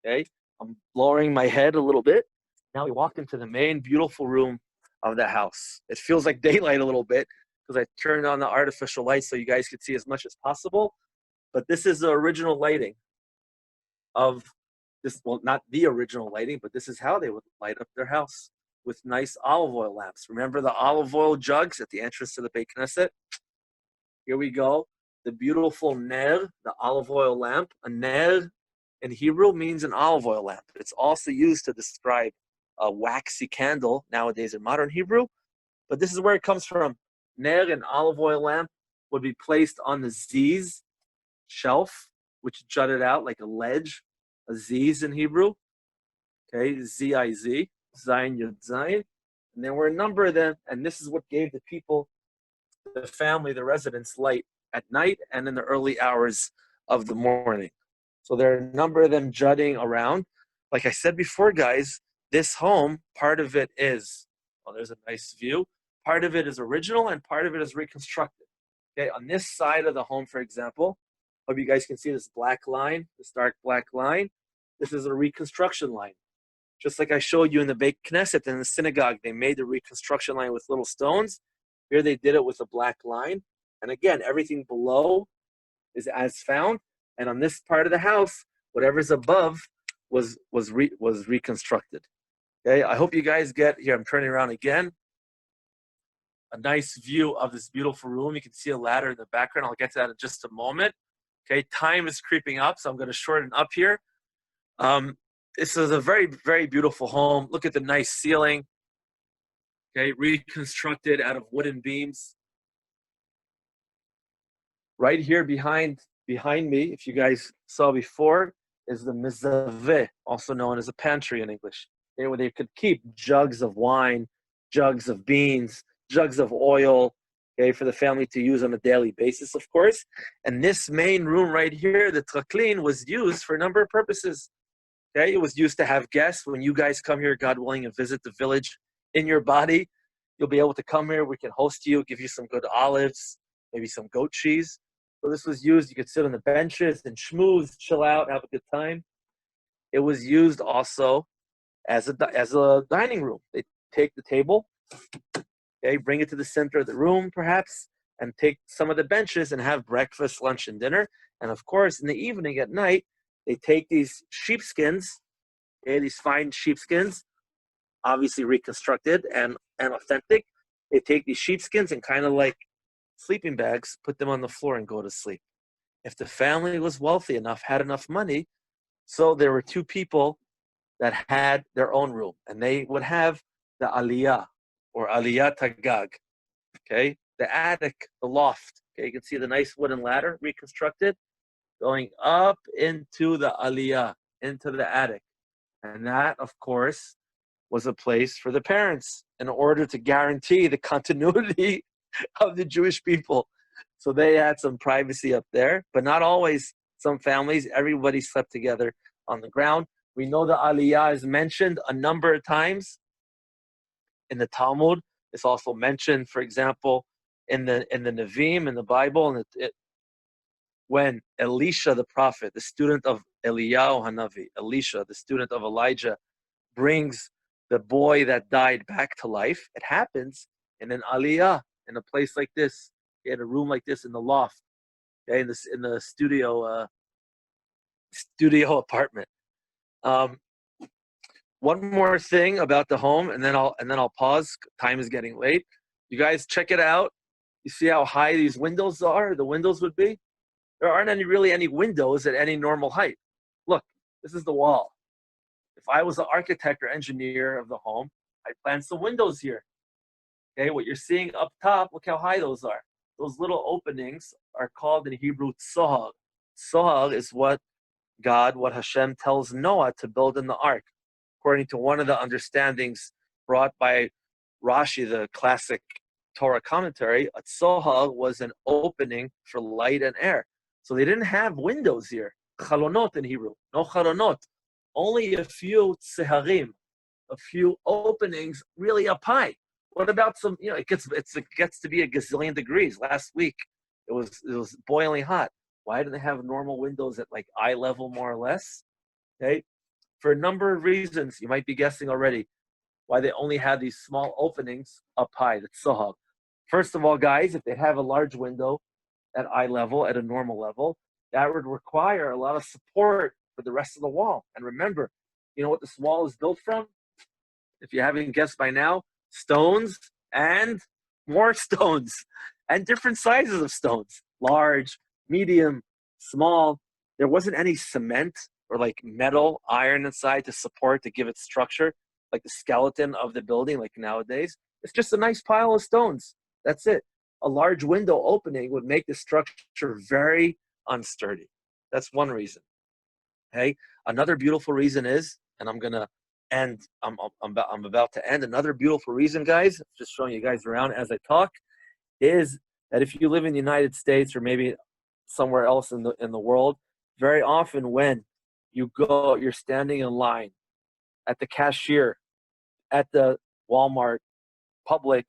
Okay, I'm lowering my head a little bit. Now we walk into the main beautiful room of the house. It feels like daylight a little bit because I turned on the artificial light so you guys could see as much as possible. But this is the original lighting of this, well, not the original lighting, but this is how they would light up their house, with nice olive oil lamps. Remember the olive oil jugs at the entrance to the Beit Knesset? Here we go. The beautiful ner, the olive oil lamp. A ner in Hebrew means an olive oil lamp. It's also used to describe a waxy candle nowadays in modern Hebrew, but this is where it comes from. Ner, an olive oil lamp, would be placed on the ziz shelf, which jutted out like a ledge, a ziz in Hebrew. Okay, Z-I-Z, Zayin Yud Zayin. And there were a number of them, and this is what gave the people, the family, the residents, light at night and in the early hours of the morning. So there are a number of them jutting around. Like I said before, guys, this home, part of it is, well, there's a nice view. Part of it is original and part of it is reconstructed. Okay, on this side of the home, for example, hope you guys can see this black line, this dark black line. This is a reconstruction line. Just like I showed you in the Beit Knesset and the synagogue, they made the reconstruction line with little stones. Here they did it with a black line. And again, everything below is as found. And on this part of the house, whatever's above was reconstructed. Okay, I hope you guys get here. I'm turning around again. A nice view of this beautiful room. You can see a ladder in the background. I'll get to that in just a moment. Okay, time is creeping up, so I'm going to shorten up here. This is a very, very beautiful home. Look at the nice ceiling. Okay, reconstructed out of wooden beams. Right here behind me, if you guys saw before, is the mizaveh, also known as a pantry in English, where they could keep jugs of wine, jugs of beans, jugs of oil, okay, for the family to use on a daily basis, of course. And this main room right here, the traklin, was used for a number of purposes. Okay, it was used to have guests. When you guys come here, God willing, and visit the village in your body, you'll be able to come here. We can host you, give you some good olives, maybe some goat cheese. So this was used. You could sit on the benches and schmooze, chill out, have a good time. It was used also as a dining room. They take the table, okay, bring it to the center of the room, perhaps, and take some of the benches and have breakfast, lunch, and dinner. And of course, in the evening at night, they take these sheepskins, okay, these fine sheepskins, obviously reconstructed and authentic. They take these sheepskins and kind of like sleeping bags, put them on the floor and go to sleep. If the family was wealthy enough, had enough money, so there were two people that had their own room, and they would have the aliyah or aliyah tagag, okay, the attic, the loft. Okay, you can see the nice wooden ladder reconstructed going up into the aliyah, into the attic. And that, of course, was a place for the parents in order to guarantee the continuity of the Jewish people. So they had some privacy up there, but not always. Some families, everybody slept together on the ground. We know the aliyah is mentioned a number of times in the Talmud. It's also mentioned, for example, in the Nevi'im, in the Bible, and when Elisha the prophet, the student of Eliyahu Hanavi, Elisha, the student of Elijah, brings the boy that died back to life, it happens in an aliyah, in a place like this, in a room like this, in the loft, okay, in the studio apartment. One more thing about the home, and then I'll pause. Time is getting late. You guys check it out. You see how high these windows are? The windows would be. There aren't really any windows at any normal height. Look, this is the wall. If I was the architect or engineer of the home, I'd plan some windows here. Okay, what you're seeing up top, look how high those are. Those little openings are called in Hebrew tsohag. Tsohag is what Hashem tells Noah to build in the ark. According to one of the understandings brought by Rashi, the classic Torah commentary, a tsohag was an opening for light and air. So they didn't have windows here. Chalonot in Hebrew. No chalonot. Only a few tseharim, a few openings really up high. What about some, it gets to be a gazillion degrees. Last week, it was boiling hot. Why didn't they have normal windows at like eye level, more or less? Okay. For a number of reasons, you might be guessing already why they only had these small openings up high, the tsohag. First of all, guys, if they have a large window at eye level, at a normal level, that would require a lot of support for the rest of the wall. And remember, you know what this wall is built from? If you haven't guessed by now, stones and more stones and different sizes of stones, large, medium, small. There wasn't any cement or like metal, iron inside to support, to give it structure, like the skeleton of the building, like nowadays. It's just a nice pile of stones. That's it. A large window opening would make the structure very unsturdy. That's one reason. Okay. Another beautiful reason is, and I'm gonna end. I'm about to end. Another beautiful reason, guys, just showing you guys around as I talk, is that if you live in the United States or maybe somewhere else in the world, very often when you're standing in line at the cashier, at the Walmart, Publix,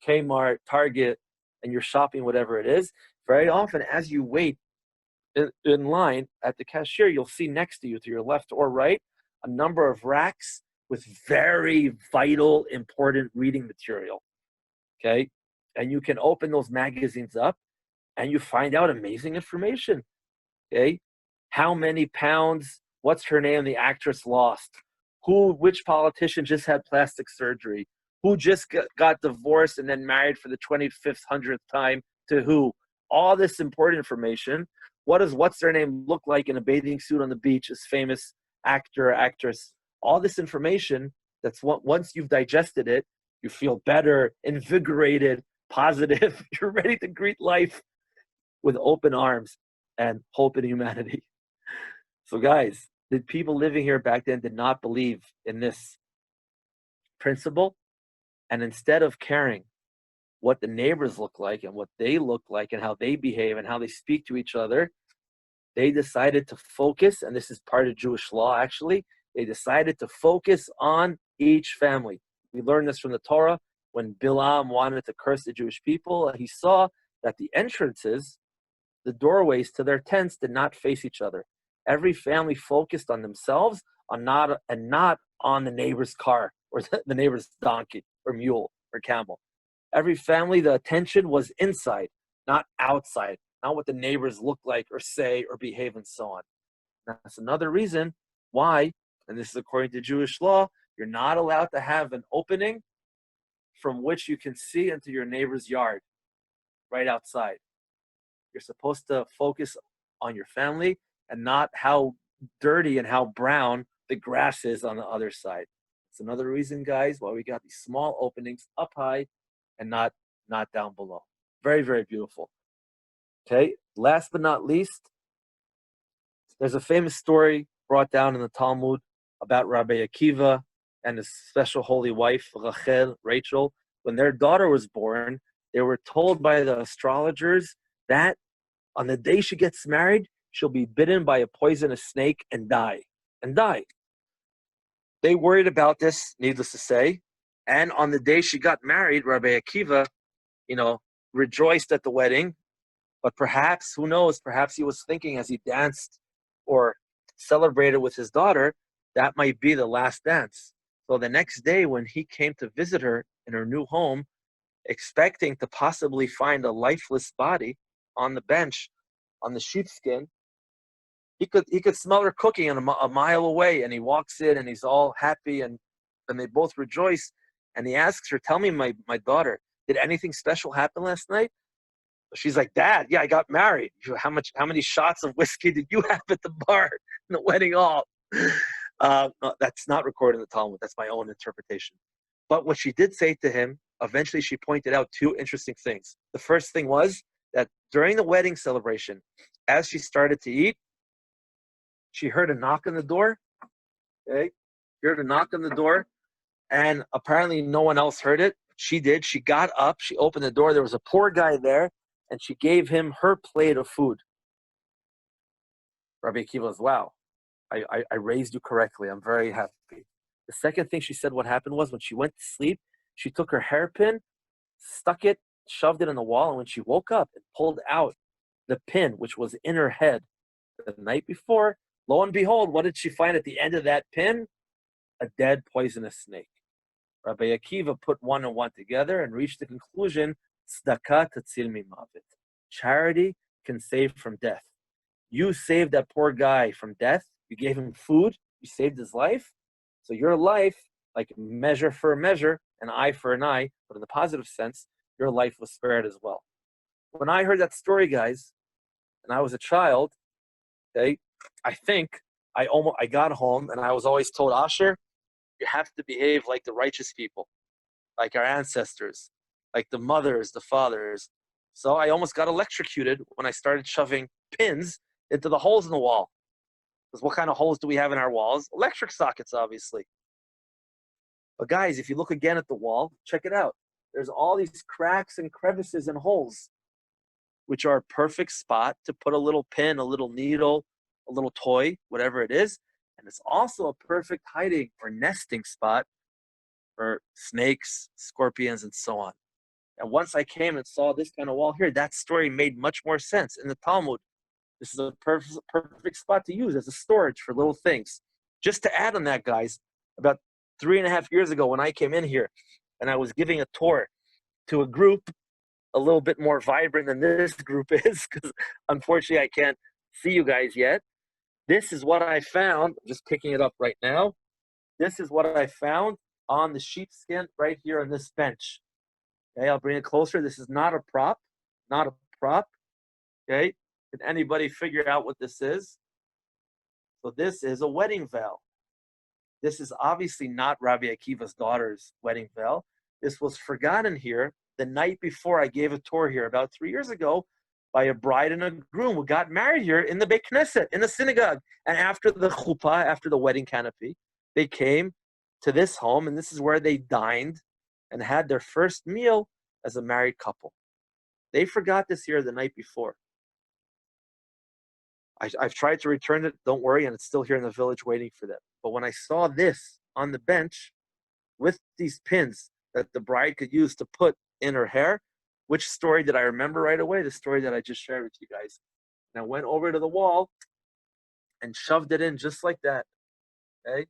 Kmart, Target, and you're shopping whatever it is, very often as you wait in line at the cashier, you'll see next to you, to your left or right, a number of racks with very vital, important reading material. Okay? And you can open those magazines up and you find out amazing information. Okay? How many pounds, what's her name, the actress lost? Which politician just had plastic surgery? Who just got divorced and then married for the 25th, 100th time to who? All this important information. What's their name look like in a bathing suit on the beach, as famous actor or actress? All this information, that's what, once you've digested it, you feel better, invigorated, positive. You're ready to greet life with open arms and hope in humanity. So guys, the people living here back then did not believe in this principle. And instead of caring what the neighbors look like and what they look like and how they behave and how they speak to each other, they decided to focus, and this is part of Jewish law actually, they decided to focus on each family. We learned this from the Torah. When Bilam wanted to curse the Jewish people, he saw that the entrances, the doorways to their tents did not face each other. Every family focused on themselves and not on the neighbor's car or the neighbor's donkey or mule or camel. Every family, the attention was inside, not outside, not what the neighbors look like or say or behave and so on. That's another reason why, and this is according to Jewish law, you're not allowed to have an opening from which you can see into your neighbor's yard right outside. You're supposed to focus on your family and not how dirty and how brown the grass is on the other side. It's another reason, guys, why we got these small openings up high and not down below. Very, very beautiful. Okay, last but not least, there's a famous story brought down in the Talmud about Rabbi Akiva and his special holy wife, Rachel. When their daughter was born, they were told by the astrologers that on the day she gets married, she'll be bitten by a poisonous snake and die. They worried about this, needless to say. And on the day she got married, Rabbi Akiva, rejoiced at the wedding. But perhaps, who knows, perhaps he was thinking as he danced or celebrated with his daughter, that might be the last dance. So the next day when he came to visit her in her new home, expecting to possibly find a lifeless body on the bench, on the sheepskin, he could smell her cooking a mile away, and he walks in and he's all happy and they both rejoice. And he asks her, "Tell me, my daughter, did anything special happen last night?" She's like, "Dad, yeah, I got married. How many shots of whiskey did you have at the bar in the wedding hall?" No, that's not recorded in the Talmud. That's my own interpretation. But what she did say to him, eventually she pointed out two interesting things. The first thing was that during the wedding celebration, as she started to eat, she heard a knock on the door. Okay, she heard a knock on the door, and apparently no one else heard it. She did. She got up. She opened the door. There was a poor guy there, and she gave him her plate of food. Rabbi Akiva was, "Wow, I raised you correctly. I'm very happy." The second thing she said what happened was when she went to sleep, she took her hairpin, stuck it, shoved it in the wall, and when she woke up and pulled out the pin, which was in her head the night before, lo and behold, what did she find at the end of that pin? A dead poisonous snake. Rabbi Akiva put one and one together and reached the conclusion, tzedakah tatzil mimavet. Charity can save from death. You saved that poor guy from death. You gave him food. You saved his life. So your life, like measure for a measure, an eye for an eye, but in the positive sense, your life was spared as well. When I heard that story, guys, and I was a child, okay, I think I got home and I was always told, "Asher, you have to behave like the righteous people, like our ancestors, like the mothers, the fathers." So I almost got electrocuted when I started shoving pins into the holes in the wall. Because what kind of holes do we have in our walls? Electric sockets, obviously. But guys, if you look again at the wall, check it out. There's all these cracks and crevices and holes, which are a perfect spot to put a little pin, a little needle, a little toy, whatever it is. And it's also a perfect hiding or nesting spot for snakes, scorpions, and so on. And once I came and saw this kind of wall here, that story made much more sense. In the Talmud, this is a perfect spot to use as a storage for little things. Just to add on that, guys, about 3.5 years ago when I came in here and I was giving a tour to a group a little bit more vibrant than this group is, because unfortunately I can't see you guys yet. This is what I found. I'm just picking it up right now. This is what I found on the sheepskin right here on this bench. Okay, I'll bring it closer. This is not a prop. Okay, can anybody figure out what this is? So this is a wedding veil. This is obviously not Rabbi Akiva's daughter's wedding veil. This was forgotten here the night before I gave a tour here about 3 years ago by a bride and a groom who got married here in the Beit Knesset, in the synagogue. And after the chuppah, after the wedding canopy, they came to this home, and this is where they dined and had their first meal as a married couple. They forgot this here the night before. I've tried to return it, don't worry, and it's still here in the village waiting for them. But when I saw this on the bench with these pins that the bride could use to put in her hair, which story did I remember right away? The story that I just shared with you guys. And I went over to the wall and shoved it in just like that. Okay?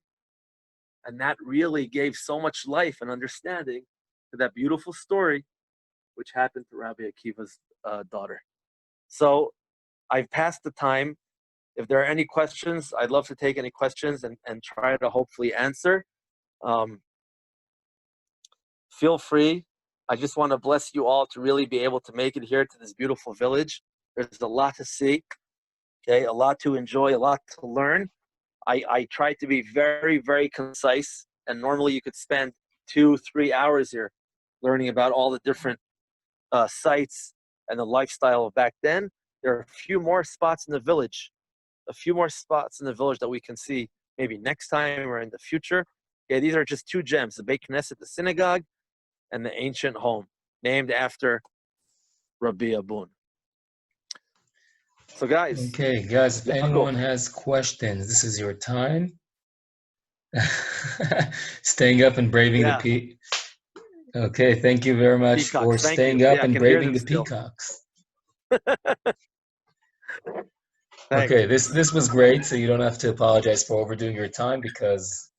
And that really gave so much life and understanding to that beautiful story, which happened to Rabbi Akiva's daughter. So I've passed the time. If there are any questions, I'd love to take any questions and try to hopefully answer. Feel free. I just want to bless you all to really be able to make it here to this beautiful village. There's a lot to see, okay, a lot to enjoy, a lot to learn. I try to be very, very concise, and normally you could spend 2-3 hours here learning about all the different sites and the lifestyle of back then. There are a few more spots in the village, that we can see maybe next time or in the future. Okay, these are just 2 gems, the Beit Knesset, the synagogue, and the ancient home, named after Rabbi Abun. So guys. Okay, guys, if Yaakov, anyone has questions, this is your time. Staying up and braving the peak. Okay, thank you very much peacocks. for Thank staying you. up Yeah, and braving the still. peacocks. Okay, this was great, so you don't have to apologize for overdoing your time because,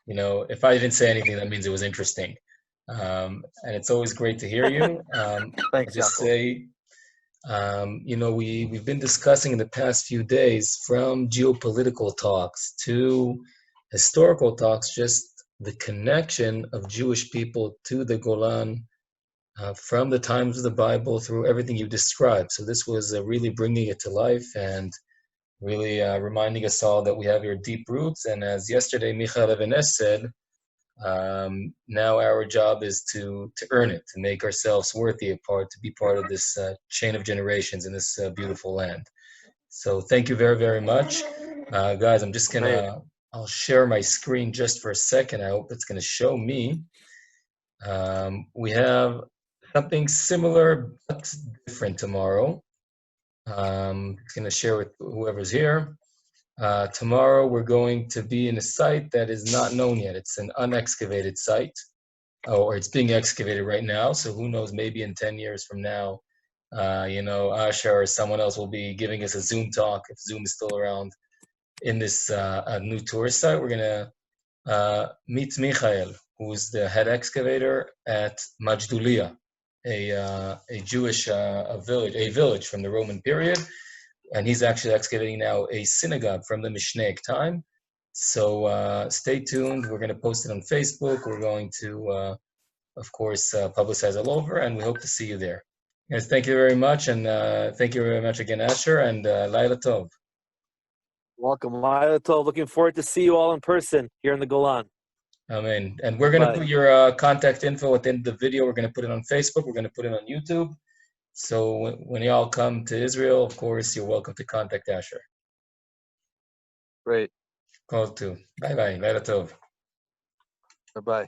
you know, if I didn't say anything, that means it was interesting. And it's always great to hear you. Thanks, I'll just Yaakov. say, you know, we've been discussing in the past few days, from geopolitical talks to historical talks, just the connection of Jewish people to the Golan from the times of the Bible through everything you described. So this was really bringing it to life and really reminding us all that we have your deep roots. And as yesterday Michael Evanes said, now our job is to earn it, to make ourselves worthy to be part of this chain of generations in this beautiful land. So thank you very, very much. Guys, I'm just I'll share my screen just for a second. I hope it's gonna show me. We have something similar but different tomorrow. I'm gonna share with whoever's here. Tomorrow we're going to be in a site that is not known yet. It's an unexcavated site, or it's being excavated right now. So who knows, maybe in 10 years from now, you know, Asha or someone else will be giving us a Zoom talk, if Zoom is still around, in this new tourist site. We're gonna meet Michael, who's the head excavator at Majdulia, a Jewish village from the Roman period. And he's actually excavating now a synagogue from the Mishnaic time. So stay tuned. We're going to post it on Facebook. We're going to, of course, publicize all over, and we hope to see you there. Guys, thank you very much, and thank you very much again, Asher, and Laila Tov. Welcome, Laila Tov. Looking forward to see you all in person here in the Golan. Amen. And we're going to put your contact info at the end of the video. We're going to put it on Facebook. We're going to put it on YouTube. So when y'all come to Israel, of course, you're welcome to contact Asher. Great. Call too. Bye-bye. Laila Tov. Bye-bye.